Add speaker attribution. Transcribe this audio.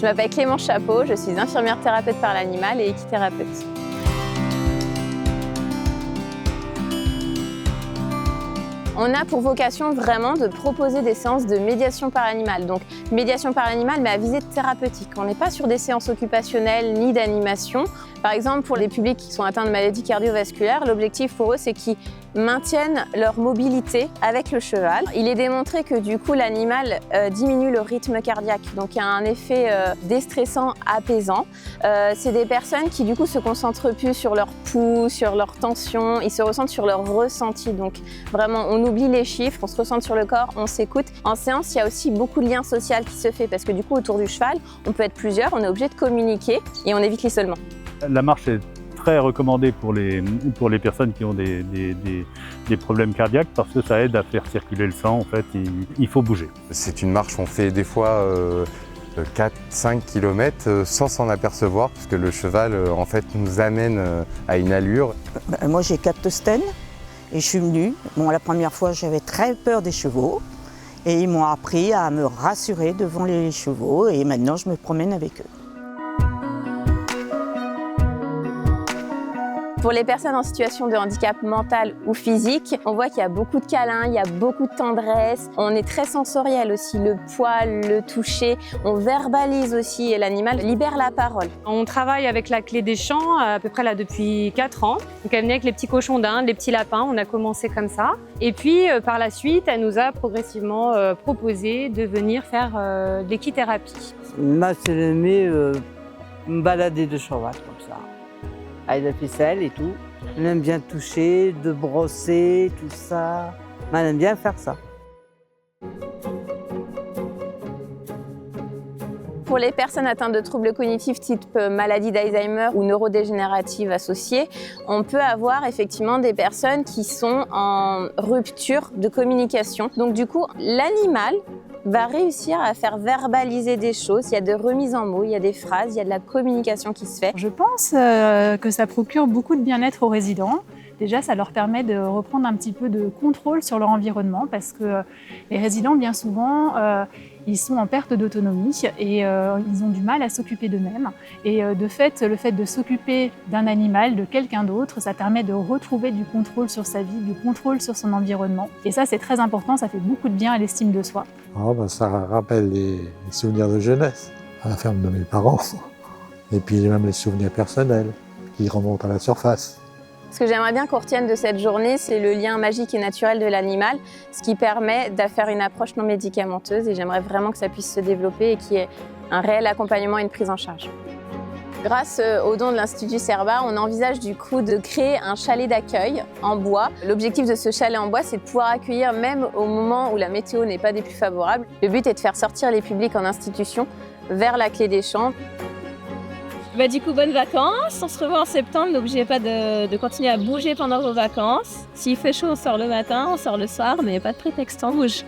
Speaker 1: m'appelle Clémence Chapeau, je suis infirmière thérapeute par l'animal et équithérapeute. On a pour vocation vraiment de proposer des séances de médiation par l'animal. Donc médiation par l'animal mais à visée thérapeutique. On n'est pas sur des séances occupationnelles ni d'animation. Par exemple, pour les publics qui sont atteints de maladies cardiovasculaires, l'objectif pour eux c'est qu'ils maintiennent leur mobilité avec le cheval. Il est démontré que du coup l'animal diminue le rythme cardiaque. Donc il y a un effet déstressant, apaisant. C'est des personnes qui du coup se concentrent plus sur leur pouls, sur leur tension, ils se ressentent sur leur ressenti. Donc vraiment on oublie les chiffres, on se ressent sur le corps, on s'écoute. En séance, il y a aussi beaucoup de liens sociaux qui se fait parce que du coup, autour du cheval, on peut être plusieurs, on est obligé de communiquer et on évite l'isolement.
Speaker 2: La marche est très recommandée pour les personnes qui ont des problèmes cardiaques parce que ça aide à faire circuler le sang. En fait, il faut bouger.
Speaker 3: C'est une marche, on fait des fois 4-5 km sans s'en apercevoir parce que le cheval en fait nous amène à une allure.
Speaker 4: Moi j'ai 4 stènes. Et je suis venue. Bon, la première fois, j'avais très peur des chevaux. Et ils m'ont appris à me rassurer devant les chevaux. Et maintenant, je me promène avec eux.
Speaker 1: Pour les personnes en situation de handicap mental ou physique, on voit qu'il y a beaucoup de câlins, il y a beaucoup de tendresse. On est très sensoriel aussi, le poil, le toucher. On verbalise aussi et l'animal libère la parole.
Speaker 5: On travaille avec la clé des champs à peu près là depuis 4 ans. Donc elle venait avec les petits cochons d'Inde, les petits lapins, on a commencé comme ça. Et puis par la suite, elle nous a progressivement proposé de venir faire de l'équithérapie.
Speaker 6: Moi, c'est aimé me balader de cheval comme ça. Avec la ficelle et tout. On aime bien toucher, de brosser, tout ça. On aime bien faire ça.
Speaker 1: Pour les personnes atteintes de troubles cognitifs type maladie d'Alzheimer ou neurodégénérative associée, on peut avoir effectivement des personnes qui sont en rupture de communication. Donc du coup, l'animal va réussir à faire verbaliser des choses. Il y a de remises en mots, il y a des phrases, il y a de la communication qui se fait.
Speaker 7: Je pense que ça procure beaucoup de bien-être aux résidents. Déjà, ça leur permet de reprendre un petit peu de contrôle sur leur environnement parce que les résidents, bien souvent, ils sont en perte d'autonomie et ils ont du mal à s'occuper d'eux-mêmes. Et de fait, le fait de s'occuper d'un animal, de quelqu'un d'autre, ça permet de retrouver du contrôle sur sa vie, du contrôle sur son environnement. Et ça, c'est très important, ça fait beaucoup de bien à l'estime de soi.
Speaker 8: Oh, ben, ça rappelle les souvenirs de jeunesse, à la ferme de mes parents. Et puis même les souvenirs personnels qui remontent à la surface.
Speaker 1: Ce que j'aimerais bien qu'on retienne de cette journée, c'est le lien magique et naturel de l'animal, ce qui permet de faire une approche non médicamenteuse et j'aimerais vraiment que ça puisse se développer et qu'il y ait un réel accompagnement et une prise en charge. Grâce aux dons de l'Institut Cerba, on envisage du coup de créer un chalet d'accueil en bois. L'objectif de ce chalet en bois, c'est de pouvoir accueillir même au moment où la météo n'est pas des plus favorables. Le but est de faire sortir les publics en institution vers la clé des champs.
Speaker 9: Du coup, bonnes vacances. On se revoit en septembre, donc n'oubliez pas de continuer à bouger pendant vos vacances. S'il fait chaud, on sort le matin, on sort le soir, mais pas de prétexte, on bouge.